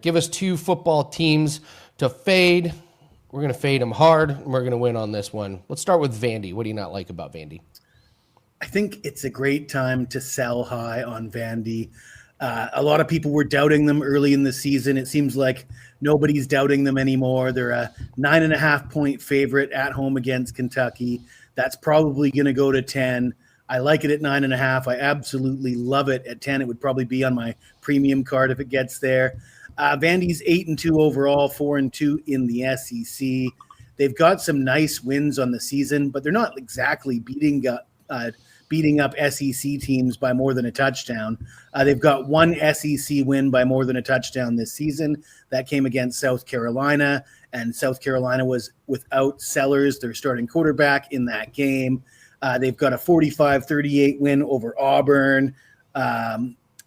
Give us two football teams to fade. We're going to fade them hard, and we're going to win on this one. Let's start with Vandy. What do you not like about Vandy? I think it's a great time to sell high on Vandy. A lot of people were doubting them early in the season. It seems like nobody's doubting them anymore. They're a 9.5-point favorite at home against Kentucky. That's probably going to go to 10. I like it at 9.5. I absolutely love it at 10. It would probably be on my premium card if it gets there. Vandy's 8-2 overall, 4-2 in the SEC. They've got some nice wins on the season, but they're not exactly beating up SEC teams by more than a touchdown. They've got one SEC win by more than a touchdown this season. That came against South Carolina, and South Carolina was without Sellers, their starting quarterback, in that game. They've got a 45-38 win over Auburn.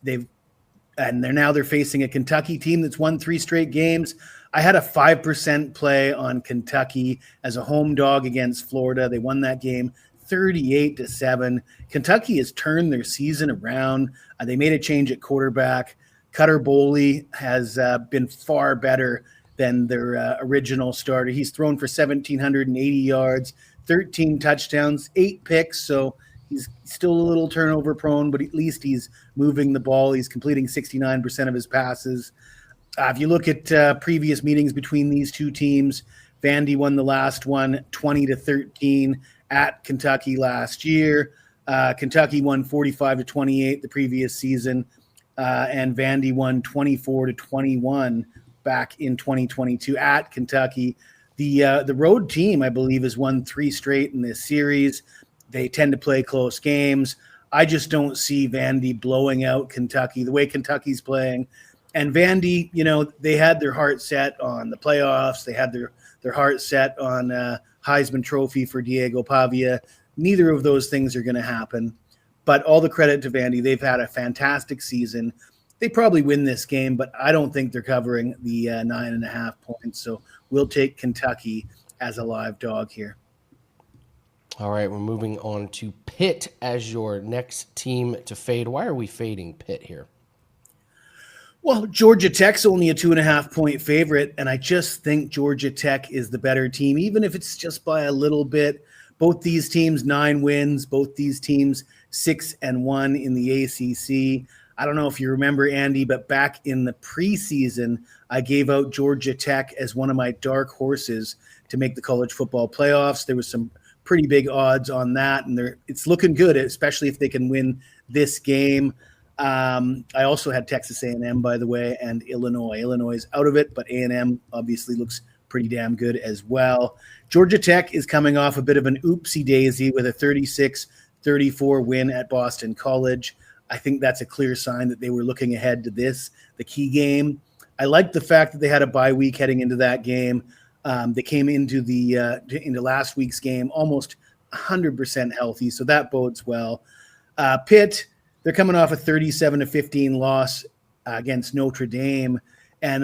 They're facing a Kentucky team that's won 3 straight games. I had a 5% play on Kentucky as a home dog against Florida. They won that game 38-7. Kentucky has turned their season around. They made a change at quarterback. Cutter Boley has been far better than their original starter. He's thrown for 1,780 yards, 13 touchdowns, 8 picks. So he's still a little turnover prone, but at least he's moving the ball. He's completing 69% of his passes. If you look at previous meetings between these two teams, Vandy won the last one 20-13 at Kentucky last year. Kentucky won 45-28 the previous season, and Vandy won 24-21 back in 2022 at Kentucky. The road team, I believe, has won 3 straight in this series. They tend to play close games. I just don't see Vandy blowing out Kentucky the way Kentucky's playing. And Vandy, they had their heart set on the playoffs. They had their heart set on Heisman Trophy for Diego Pavia. Neither of those things are going to happen. But all the credit to Vandy. They've had a fantastic season. They probably win this game, but I don't think they're covering the 9.5 points. So we'll take Kentucky as a live dog here. All right, we're moving on to Pitt as your next team to fade. Why are we fading Pitt here? Well, Georgia Tech's only a 2.5-point favorite, and I just think Georgia Tech is the better team, even if it's just by a little bit. Both these teams, 9 wins. Both these teams, 6-1 in the ACC. I don't know if you remember, Andy, but back in the preseason, I gave out Georgia Tech as one of my dark horses to make the college football playoffs. There was some pretty big odds on that, and it's looking good, especially if they can win this game. I also had Texas A&M, by the way, and Illinois. Illinois is out of it, but A&M obviously looks pretty damn good as well. Georgia Tech is coming off a bit of an oopsie daisy with a 36-34 win at Boston College. I think that's a clear sign that they were looking ahead to this, the key game. I like the fact that they had a bye week heading into that game. They came into last week's game almost 100% healthy, so that bodes well. Pitt, they're coming off a 37-15 loss against Notre Dame, and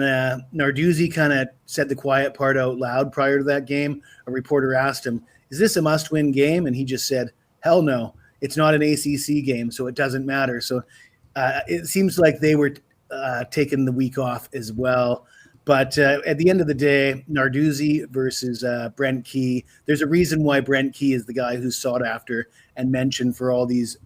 Narduzzi kind of said the quiet part out loud prior to that game. A reporter asked him, "Is this a must-win game?" And he just said, "Hell no, it's not an ACC game, so it doesn't matter." So it seems like they were taking the week off as well. But at the end of the day, Narduzzi versus Brent Key, there's a reason why Brent Key is the guy who's sought after and mentioned for all these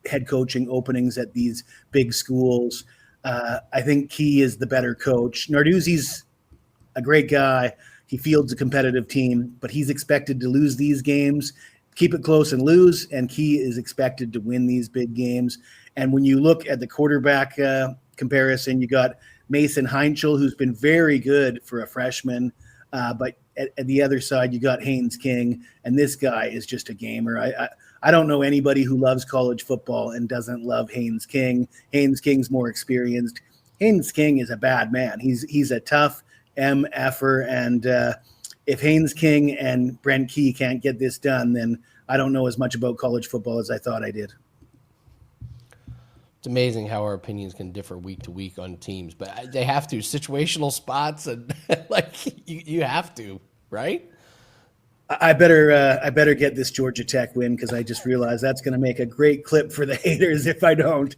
head coaching openings at these big schools. I think Key is the better coach. Narduzzi's a great guy. He fields a competitive team, but he's expected to lose these games, keep it close and lose, and Key is expected to win these big games. And when you look at the quarterback comparison, you got Mason Heinchel, who's been very good for a freshman, but at the other side, you got Haynes King, and this guy is just a gamer. I don't know anybody who loves college football and doesn't love Haynes King. Haynes King's more experienced. Haynes King is a bad man. He's a tough MFer, and if Haynes King and Brent Key can't get this done, then I don't know as much about college football as I thought I did. It's amazing how our opinions can differ week to week on teams, but they have to. Situational spots, and you have to, right? I better get this Georgia Tech win, because I just realized that's going to make a great clip for the haters if I don't.